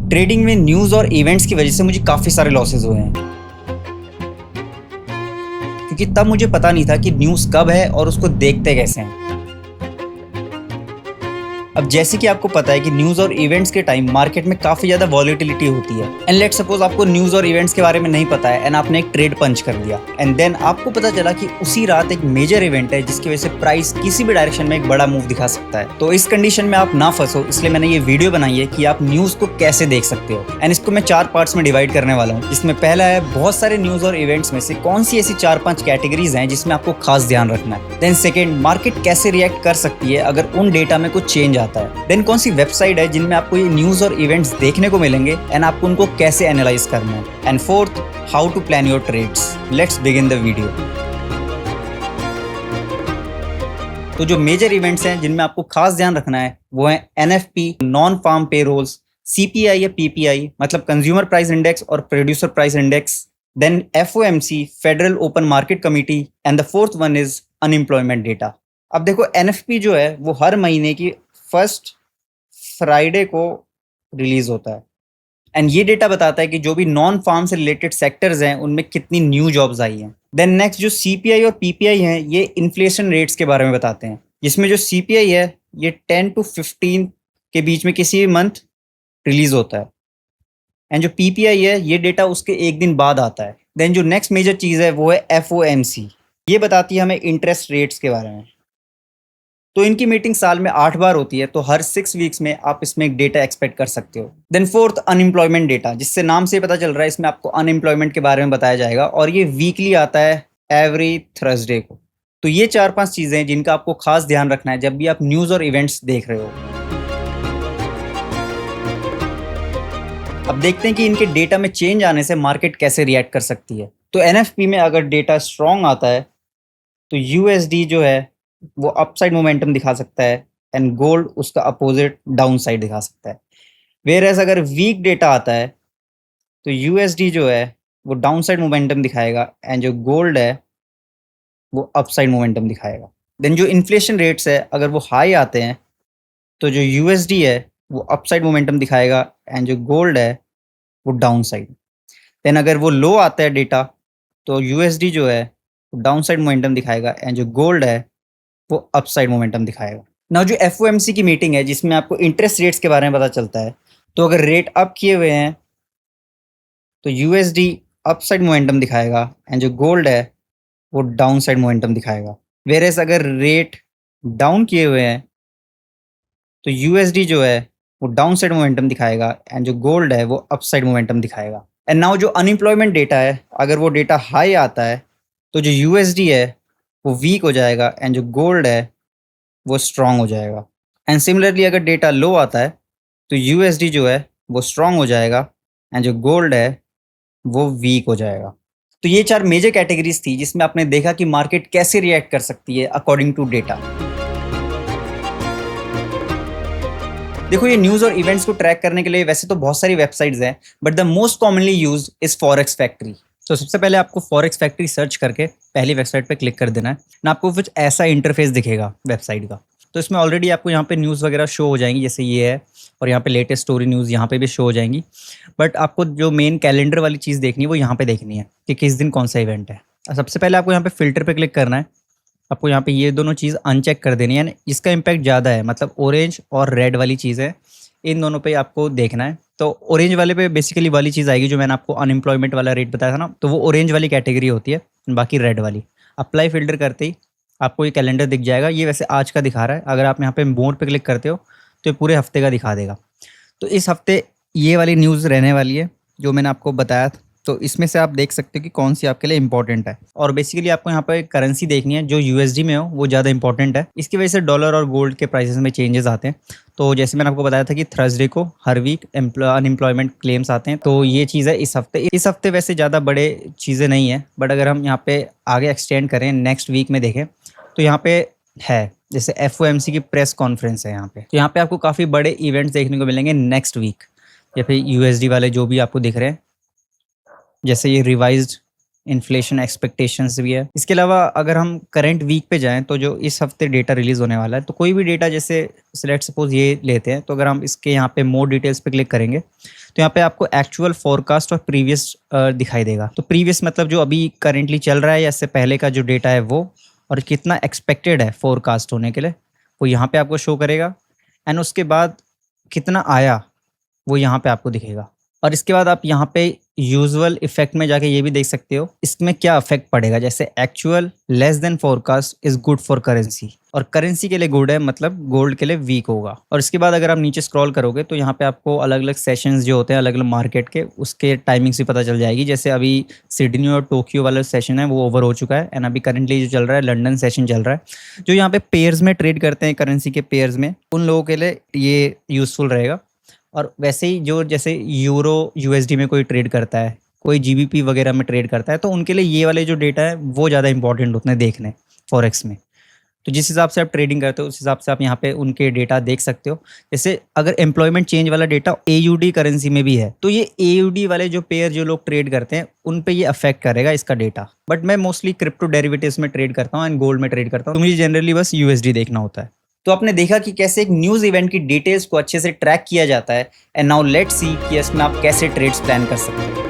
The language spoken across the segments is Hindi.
ट्रेडिंग में न्यूज़ और इवेंट्स की वजह से मुझे काफ़ी सारे लॉसेस हुए हैं, क्योंकि तब मुझे पता नहीं था कि न्यूज़ कब है और उसको देखते कैसे हैं। अब जैसे कि आपको पता है कि न्यूज़ और इवेंट्स के टाइम मार्केट में काफ़ी ज़्यादा वॉलेटिलिटी होती है, एंड लेट सपोज आपको न्यूज़ और इवेंट्स के बारे में नहीं पता है एंड आपने एक ट्रेड पंच कर दिया, एंड देन आपको पता चला कि उसी रात एक मेजर इवेंट है जिसकी वजह से प्राइस किसी भी डायरेक्शन में एक बड़ा मूव दिखा सकता है। तो इस कंडीशन में आप ना फंसो, इसलिए मैंने ये वीडियो बनाई है कि आप न्यूज़ को कैसे देख सकते हो, एंड इसको मैं 4 पार्ट्स में डिवाइड करने वाला हूँ। जिसमें पहला है बहुत सारे न्यूज़ और इवेंट्स में से कौन सी ऐसी 4-5 कैटेगरीज हैं जिसमें आपको खास ध्यान रखना है। देन सेकेंड, मार्केट कैसे रिएक्ट कर सकती है अगर उन डेटा में कुछ चेंज आता है। देन कौन सी वेबसाइट है जिनमें आपको ये न्यूज़ और इवेंट्स देखने को मिलेंगे एंड आपको उनको कैसे एनालाइज करना है। And fourth, how to plan your trades. Let's begin the video. तो जो मेजर इवेंट्स हैं जिनमें आपको खास ध्यान रखना है वो है NFP, non farm payrolls, CPI या पीपीआई मतलब कंज्यूमर प्राइस इंडेक्स और producer price index, then FOMC, federal open market committee, and the fourth one is unemployment data. अब देखो एनएफपी जो है वो हर महीने की फर्स्ट फ्राइडे को रिलीज होता है, एंड ये डेटा बताता है कि जो भी नॉन फार्म से रिलेटेड सेक्टर्स हैं उनमें कितनी न्यू जॉब्स आई हैं। देन नेक्स्ट जो सीपीआई और पीपीआई हैं ये इन्फ्लेशन रेट्स के बारे में बताते हैं, जिसमें जो सीपीआई है ये 10 to 15 के बीच में किसी भी मंथ रिलीज होता है, एंड जो पीपीआई है ये डेटा उसके एक दिन बाद आता है। देन जो नेक्स्ट मेजर चीज़ है वो है एफओएमसी, ये बताती है हमें इंटरेस्ट रेट्स के बारे में। तो इनकी मीटिंग साल में 8 बार होती है, तो हर 6 वीक्स में आप इसमें एक डेटा एक्सपेक्ट कर सकते हो। देन फोर्थ, अनएम्प्लॉयमेंट डेटा, जिससे नाम से पता चल रहा है इसमें आपको अनएम्प्लॉयमेंट के बारे में बताया जाएगा, और ये वीकली आता है एवरी थर्सडे को। तो ये 4-5 चीज़ें हैं जिनका आपको खास ध्यान रखना है जब भी आप न्यूज़ और इवेंट्स देख रहे हो। अब देखते हैं कि इनके डेटा में चेंज आने से मार्केट कैसे रिएक्ट कर सकती है। तो एनएफपी में अगर डेटा स्ट्रॉन्ग आता है तो यूएसडी जो है वो अपसाइड मोमेंटम दिखा सकता है, एंड गोल्ड उसका अपोजिट डाउन साइड दिखा सकता है। वेयरएज अगर वीक डेटा आता है तो यूएसडी जो है वो डाउन साइड मोमेंटम दिखाएगा, एंड जो गोल्ड है वो अपसाइड मोमेंटम दिखाएगा। देन जो इन्फ्लेशन रेट्स है अगर वो हाई आते हैं तो जो यूएसडी है वो अपसाइड मोमेंटम दिखाएगा, एंड जो गोल्ड है वो डाउन साइड। देन अगर वो लो आता है डेटा तो यूएसडी जो है वो डाउन साइड मोमेंटम दिखाएगा, एंड जो गोल्ड है वो अपसाइड मोमेंटम दिखाएगा। नाउ जो एफओएमसी की मीटिंग है जिसमें आपको इंटरेस्ट रेट्स के बारे में पता चलता है, तो अगर रेट अप किए हुए हैं तो यूएसडी अपसाइड मोमेंटम दिखाएगा, एंड जो गोल्ड है वो डाउन साइड मोमेंटम दिखाएगा। वेयरएज अगर रेट डाउन किए हुए हैं तो यूएसडी जो है वो डाउन साइड मोमेंटम दिखाएगा, एंड जो गोल्ड है वो अपसाइड मोमेंटम दिखाएगा। एंड नाउ जो अनएम्प्लॉयमेंट डेटा है अगर वो डेटा हाई आता है तो जो यूएसडी है वो वीक हो जाएगा, एंड जो गोल्ड है वो स्ट्रांग हो जाएगा। एंड सिमिलरली अगर डेटा लो आता है तो यूएसडी जो है वो स्ट्रांग हो जाएगा, एंड जो गोल्ड है वो वीक हो जाएगा। तो ये 4 मेजर कैटेगरीज थी जिसमें आपने देखा कि मार्केट कैसे रिएक्ट कर सकती है अकॉर्डिंग टू डेटा। देखो ये न्यूज़ और इवेंट्स को ट्रैक करने के लिए वैसे तो बहुत सारी वेबसाइट्स हैं, but the most commonly used is forex factory. तो सबसे पहले आपको फॉरेक्स फैक्ट्री सर्च करके पहली वेबसाइट पे क्लिक कर देना है, ना आपको कुछ ऐसा इंटरफेस दिखेगा वेबसाइट का। तो इसमें ऑलरेडी आपको यहाँ पे न्यूज़ वगैरह शो हो जाएंगी, जैसे ये है, और यहाँ पे लेटेस्ट स्टोरी न्यूज़ यहाँ पे भी शो हो जाएंगी। बट आपको जो मेन कैलेंडर वाली चीज़ देखनी है वो यहाँ पे देखनी है कि किस दिन कौन सा इवेंट है। सबसे पहले आपको यहाँ पे फिल्टर पे क्लिक करना है, आपको यहाँ पे ये दोनों चीज़ अनचेक कर देनी है, इसका इम्पैक्ट ज़्यादा है, मतलब ऑरेंज और रेड वाली चीज़ है, इन दोनों पे आपको देखना है। तो ऑरेंज वाले पे बेसिकली वाली चीज़ आएगी जो मैंने आपको अनएम्प्लॉयमेंट वाला रेट बताया था ना, तो वो ऑरेंज वाली कैटेगरी होती है, बाकी रेड वाली। अप्लाई फिल्टर करते ही आपको ये कैलेंडर दिख जाएगा। ये वैसे आज का दिखा रहा है, अगर आप यहाँ पे मोर पे क्लिक करते हो तो ये पूरे हफ्ते का दिखा देगा। तो इस हफ्ते ये वाली न्यूज़ रहने वाली है जो मैंने आपको बताया था, तो इसमें से आप देख सकते हो कि कौन सी आपके लिए इंपॉर्टेंट है। और बेसिकली आपको यहाँ पर करेंसी देखनी है जो यूएसडी में हो वो ज़्यादा इंपॉर्टेंट है। इसकी वजह से डॉलर और गोल्ड के प्राइसेस में चेंजेस आते हैं। तो जैसे मैंने आपको बताया था कि थर्सडे को हर वीक अनएम्प्लॉयमेंट क्लेम्स आते हैं, तो ये चीज़ है इस हफ्ते वैसे ज़्यादा बड़े चीज़ें नहीं है, बट अगर हम यहाँ पे आगे एक्सटेंड करें नेक्स्ट वीक में देखें तो यहाँ पे है, जैसे एफओएमसी की प्रेस कॉन्फ्रेंस है यहाँ पे, तो यहाँ पे आपको काफ़ी बड़े इवेंट्स देखने को मिलेंगे नेक्स्ट वीक, या फिर यूएसडी वाले जो भी आपको दिख रहे हैं, जैसे ये रिवाइज्ड इन्फ्लेशन एक्सपेक्टेशंस भी है। इसके अलावा अगर हम करंट वीक पे जाएं तो जो इस हफ्ते डेटा रिलीज़ होने वाला है, तो कोई भी डेटा जैसे लेट्स सपोज ये लेते हैं, तो अगर हम इसके यहाँ पे मोर डिटेल्स पे क्लिक करेंगे तो यहाँ पे आपको एक्चुअल फोरकास्ट और प्रीवियस दिखाई देगा। तो प्रीवियस मतलब जो अभी करेंटली चल रहा है या इससे पहले का जो डेटा है वो, और कितना एक्सपेक्टेड है फोरकास्ट होने के लिए वो यहाँ पे आपको शो करेगा। एंड उसके बाद कितना आया वो यहाँ पे आपको दिखेगा। और इसके बाद आप यहाँ पे यूजुअल इफेक्ट में जाके ये भी देख सकते हो इसमें क्या इफेक्ट पड़ेगा। जैसे actual less than forecast is good for currency, और करेंसी के लिए गुड है मतलब गोल्ड के लिए वीक होगा। और इसके बाद अगर आप नीचे स्क्रॉल करोगे तो यहाँ पे आपको अलग अलग सेशंस जो होते हैं अलग अलग मार्केट के, उसके टाइमिंग्स भी पता चल जाएगी। जैसे अभी सिडनी और टोक्यो वाला सेशन है वो ओवर हो चुका है, एंड अभी करंटली जो चल रहा है लंदन सेशन चल रहा है। जो यहाँ पे पेयर्स में ट्रेड करते हैं करेंसी के पेयर्स में, उन लोगों के लिए ये यूजफुल रहेगा। और वैसे ही जो जैसे यूरो यूएसडी में कोई ट्रेड करता है, कोई जीबीपी वगैरह में ट्रेड करता है, तो उनके लिए ये वाले जो डेटा है वो ज़्यादा इंपॉर्टेंट होते हैं देखने फॉरेक्स में। तो जिस हिसाब से आप ट्रेडिंग करते हो उस हिसाब से आप यहाँ पे उनके डेटा देख सकते हो। जैसे अगर एम्प्लॉयमेंट चेंज वाला डेटा एयूडी करेंसी में भी है तो ये एयूडी वाले जो पेयर जो लोग ट्रेड करते हैं उन पे ये अफेक्ट करेगा इसका डेटा। बट मैं मोस्टली क्रिप्टो डेरिवेटिव्स में ट्रेड करता हूँ एंड गोल्ड में ट्रेड करता हूँ, तो मुझे जनरली बस यूएसडी देखना होता है। तो आपने देखा कि कैसे एक न्यूज़ इवेंट की डिटेल्स को अच्छे से ट्रैक किया जाता है। एंड नाउ लेट्स सी कि इसमें आप कैसे ट्रेड्स प्लान कर सकते हैं।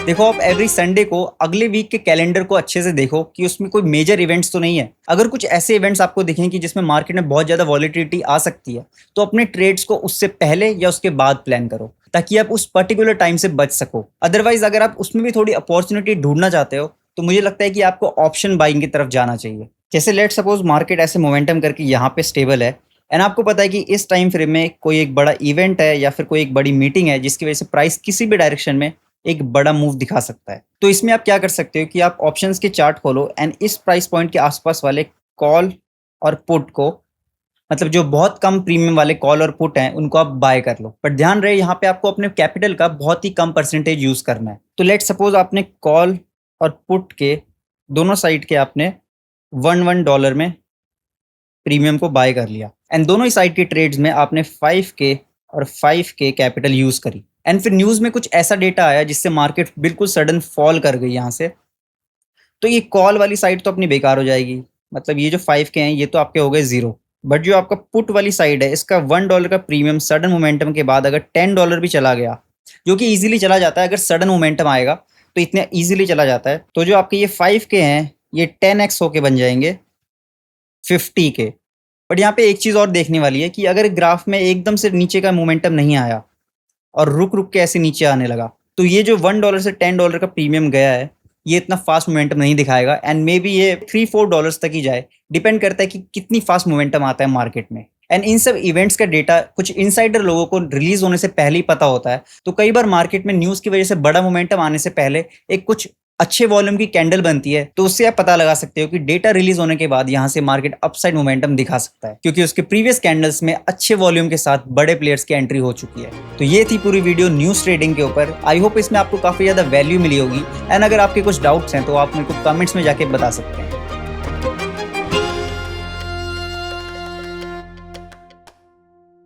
देखो, आप एवरी संडे को अगले वीक के कैलेंडर को अच्छे से देखो कि उसमें कोई मेजर इवेंट्स तो नहीं है। अगर कुछ ऐसे इवेंट्स आपको दिखें कि जिसमें मार्केट में बहुत ज़्यादा वॉलिटिलिटी आ सकती है, तो अपने ट्रेड्स को उससे पहले या उसके बाद प्लान करो ताकि आप उस पर्टिकुलर टाइम से बच सको। अदरवाइज अगर आप उसमें भी थोड़ी अपॉर्चुनिटी ढूंढना चाहते हो तो मुझे लगता है कि आपको ऑप्शन बाइंग की तरफ जाना चाहिए। जैसे लेट सपोज मार्केट ऐसे मोमेंटम करके यहाँ पे स्टेबल है एंड आपको पता है कि इस टाइम फ्रेम में कोई एक बड़ा इवेंट है या फिर कोई एक बड़ी मीटिंग है जिसकी वजह से प्राइस किसी भी डायरेक्शन में एक बड़ा मूव दिखा सकता है। तो इसमें आप क्या कर सकते हो कि आप ऑप्शंस के चार्ट खोलो एंड इस प्राइस पॉइंट के आसपास वाले कॉल और पुट को, मतलब जो बहुत कम प्रीमियम वाले कॉल और पुट हैं, उनको आप बाय कर लो। पर ध्यान रहे यहाँ पे आपको अपने कैपिटल का बहुत ही कम परसेंटेज यूज करना है। तो लेट सपोज आपने कॉल और पुट के दोनों साइड के आपने $1 में प्रीमियम को बाय कर लिया एंड दोनों ही साइड के ट्रेड्स में आपने 5K और 5K कैपिटल यूज करी। एंड फिर न्यूज में कुछ ऐसा डेटा आया जिससे मार्केट बिल्कुल सडन फॉल कर गई यहाँ से, तो ये कॉल वाली साइड तो अपनी बेकार हो जाएगी। मतलब ये जो 5K हैं ये तो आपके हो गए जीरो। बट जो आपका पुट वाली साइड है इसका $1 का प्रीमियम सडन मोमेंटम के बाद अगर $10 भी चला गया, जो कि इजीली चला जाता है अगर सडन मोमेंटम आएगा तो इतने इजीली चला जाता है, तो जो आपके ये 5K हैं ये 10x होके बन जाएंगे 50K। बट यहाँ पे एक चीज़ और देखने वाली है कि अगर ग्राफ में एकदम से नीचे का मोमेंटम नहीं आया और रुक रुक के ऐसे नीचे आने लगा, तो ये जो $1 से $10 का प्रीमियम गया है ये इतना फास्ट मोमेंटम नहीं दिखाएगा एंड मे बी ये $3-4 तक ही जाए। डिपेंड करता है कि कितनी फास्ट मोमेंटम आता है मार्केट में। एंड इन सब इवेंट्स का डेटा कुछ इनसाइडर लोगों को रिलीज होने से पहले ही पता होता है, तो कई बार मार्केट में न्यूज़ की वजह से बड़ा मोमेंटम आने से पहले एक कुछ अच्छे वॉल्यूम की कैंडल बनती है, तो उससे आप पता लगा सकते हो कि डेटा रिलीज होने के बाद यहाँ से मार्केट अपसाइड मोमेंटम दिखा सकता है, क्योंकि उसके प्रीवियस कैंडल्स में अच्छे वॉल्यूम के साथ बड़े प्लेयर्स की एंट्री हो चुकी है। तो ये थी पूरी वीडियो न्यूज ट्रेडिंग के ऊपर। आई होप इसमें आपको काफी ज्यादा वैल्यू मिली होगी एंड अगर आपके कुछ डाउट्स हैं तो आप मेरे को कमेंट्स में जाके बता सकते हैं।